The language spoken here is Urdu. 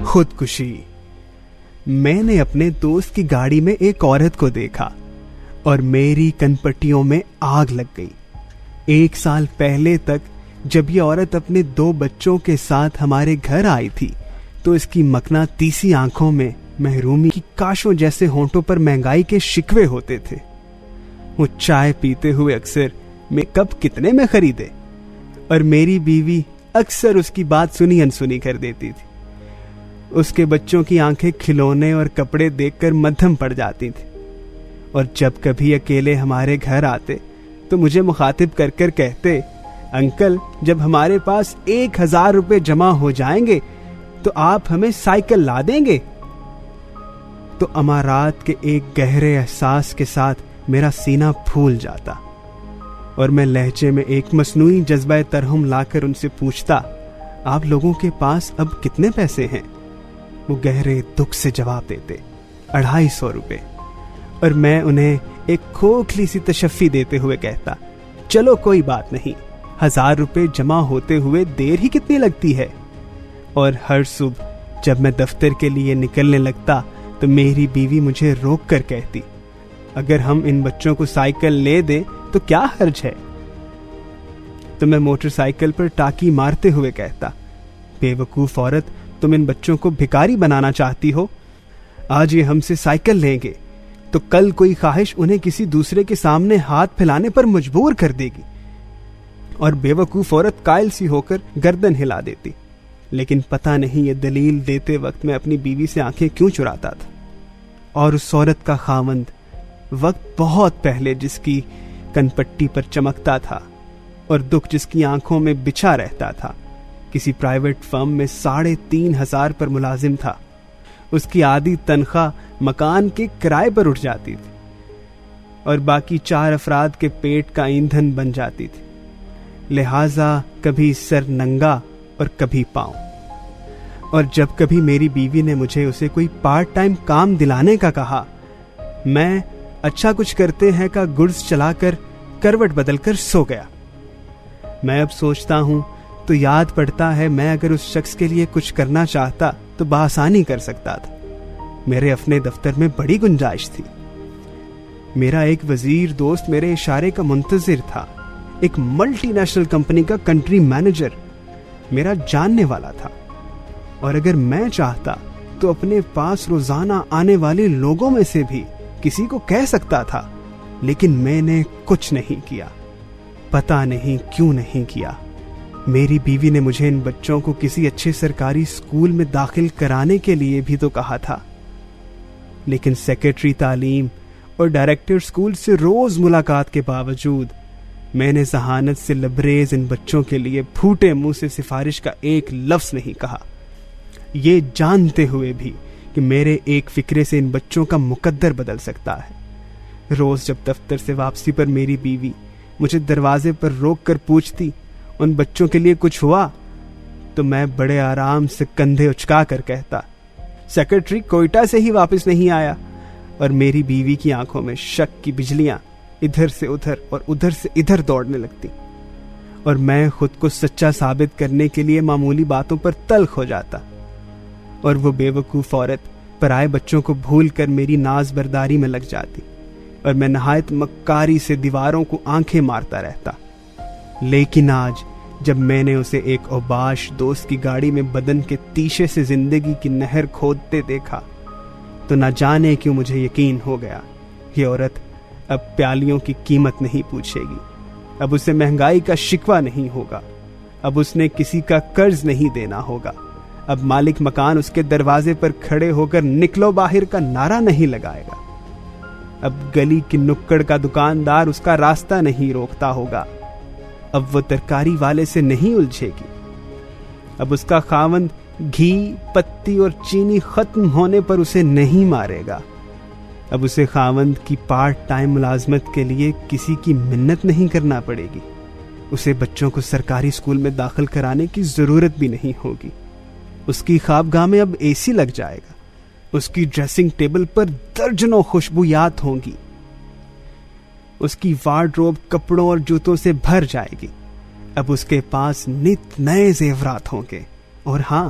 خودکشی۔ میں نے اپنے دوست کی گاڑی میں ایک عورت کو دیکھا اور میری کنپٹیوں میں آگ لگ گئی۔ 1 سال پہلے تک جب یہ عورت اپنے 2 بچوں کے ساتھ ہمارے گھر آئی تھی تو اس کی مقناطیسی آنکھوں میں محرومی کی کاشوں جیسے ہونٹوں پر مہنگائی کے شکوے ہوتے تھے۔ وہ چائے پیتے ہوئے اکثر میں کپ کتنے میں خریدے، اور میری بیوی اکثر اس کی بات سنی انسنی کر دیتی تھی۔ اس کے بچوں کی آنکھیں کھلونے اور کپڑے دیکھ کر مدھم پڑ جاتی تھی، اور جب کبھی اکیلے ہمارے گھر آتے تو مجھے مخاطب کر کر کہتے، انکل جب ہمارے پاس 1000 روپے جمع ہو جائیں گے تو آپ ہمیں سائیکل لا دیں گے۔ تو امارات کے ایک گہرے احساس کے ساتھ میرا سینہ پھول جاتا، اور میں لہجے میں ایک مصنوعی جذبہ ترحم لا کر ان سے پوچھتا، آپ لوگوں کے پاس اب کتنے پیسے ہیں؟ وہ گہرے دکھ سے جواب دیتے، 250 روپے، اور میں انہیں ایک کھوکھلی سی تشفی دیتے ہوئے کہتا، چلو کوئی بات نہیں، 1000 روپے جمع ہوتے ہوئے دیر ہی کتنی لگتی ہے۔ اور ہر صبح جب میں دفتر کے لیے نکلنے لگتا تو میری بیوی مجھے روک کر کہتی، اگر ہم ان بچوں کو سائیکل لے دیں تو کیا حرج ہے؟ تو میں موٹر سائیکل پر ٹاکی مارتے ہوئے کہتا، بے وقوف عورت، تم ان بچوں کو بھکاری بنانا چاہتی ہو؟ آج یہ ہم سے سائیکل لیں گے تو کل کوئی خواہش انہیں کسی دوسرے کے سامنے ہاتھ پھیلانے پر مجبور کر دے گی۔ اور بے وقوف عورت قائل سی ہو کر گردن ہلا دیتی، لیکن پتہ نہیں یہ دلیل دیتے وقت میں اپنی بیوی سے آنکھیں کیوں چراتا تھا۔ اور اس عورت کا خاوند وقت بہت پہلے جس کی کنپٹی پر چمکتا تھا اور دکھ جس کی آنکھوں میں بچھا رہتا تھا، کسی پرائیویٹ فرم میں 3500 پر ملازم تھا۔ اس کی آدھی تنخواہ مکان کے کرائے پر اٹھ جاتی تھی اور باقی 4 افراد کے پیٹ کا ایندھن بن جاتی تھی، لہذا کبھی سر ننگا اور کبھی پاؤں۔ اور جب کبھی میری بیوی نے مجھے اسے کوئی پارٹ ٹائم کام دلانے کا کہا، میں اچھا کچھ کرتے ہیں کا گرز چلا کر کروٹ بدل کر سو گیا۔ میں اب سوچتا ہوں تو یاد پڑتا ہے، میں اگر اس شخص کے لیے کچھ کرنا چاہتا تو بآسانی کر سکتا تھا۔ میرے اپنے دفتر میں بڑی گنجائش تھی۔ میرا ایک وزیر دوست میرے اشارے کا منتظر تھا، ایک ملٹی نیشنل کمپنی کا کنٹری مینیجر میرا جاننے والا تھا، اور اگر میں چاہتا تو اپنے پاس روزانہ آنے والے لوگوں میں سے بھی کسی کو کہہ سکتا تھا، لیکن میں نے کچھ نہیں کیا۔ پتہ نہیں کیوں نہیں کیا۔ میری بیوی نے مجھے ان بچوں کو کسی اچھے سرکاری اسکول میں داخل کرانے کے لیے بھی تو کہا تھا، لیکن سیکرٹری تعلیم اور ڈائریکٹر اسکول سے روز ملاقات کے باوجود میں نے ذہانت سے لبریز ان بچوں کے لیے پھوٹے منہ سے سفارش کا ایک لفظ نہیں کہا، یہ جانتے ہوئے بھی کہ میرے ایک فکرے سے ان بچوں کا مقدر بدل سکتا ہے۔ روز جب دفتر سے واپسی پر میری بیوی مجھے دروازے پر روک کر پوچھتی، ان بچوں کے لیے کچھ ہوا؟ تو میں بڑے آرام سے کندھے اچکا کر کہتا، سیکرٹری کوئٹہ سے ہی واپس نہیں آیا۔ اور میری بیوی کی آنکھوں میں شک کی بجلیاں ادھر سے ادھر اور ادھر سے ادھر دوڑنے لگتی، اور میں خود کو سچا ثابت کرنے کے لیے معمولی باتوں پر تلخ ہو جاتا، اور وہ بے وقوف عورت پرائے بچوں کو بھول کر میری ناز برداری میں لگ جاتی، اور میں نہایت مکاری سے دیواروں کو آنکھیں مارتا رہتا۔ لیکن آج جب میں نے اسے ایک اوباش دوست کی گاڑی میں بدن کے تیشے سے زندگی کی نہر کھودتے دیکھا تو نہ جانے کیوں مجھے یقین ہو گیا، یہ عورت اب پیالیوں کی قیمت نہیں پوچھے گی، اب اسے مہنگائی کا شکوہ نہیں ہوگا، اب اس نے کسی کا قرض نہیں دینا ہوگا، اب مالک مکان اس کے دروازے پر کھڑے ہو کر نکلو باہر کا نعرہ نہیں لگائے گا، اب گلی کی نکڑ کا دکاندار اس کا راستہ نہیں روکتا ہوگا، اب وہ ترکاری والے سے نہیں الجھے گی، اب اس کا خاوند گھی، پتی اور چینی ختم ہونے پر اسے نہیں مارے گا، اب اسے خاوند کی پارٹ ٹائم ملازمت کے لیے کسی کی منت نہیں کرنا پڑے گی، اسے بچوں کو سرکاری اسکول میں داخل کرانے کی ضرورت بھی نہیں ہوگی، اس کی خوابگاہ میں اب اے سی لگ جائے گا، اس کی ڈریسنگ ٹیبل پر درجنوں خوشبویات ہوں گی، اس کی وارڈروب کپڑوں اور جوتوں سے بھر جائے گی، اب اس کے پاس نت نئے زیورات ہوں گے، اور ہاں،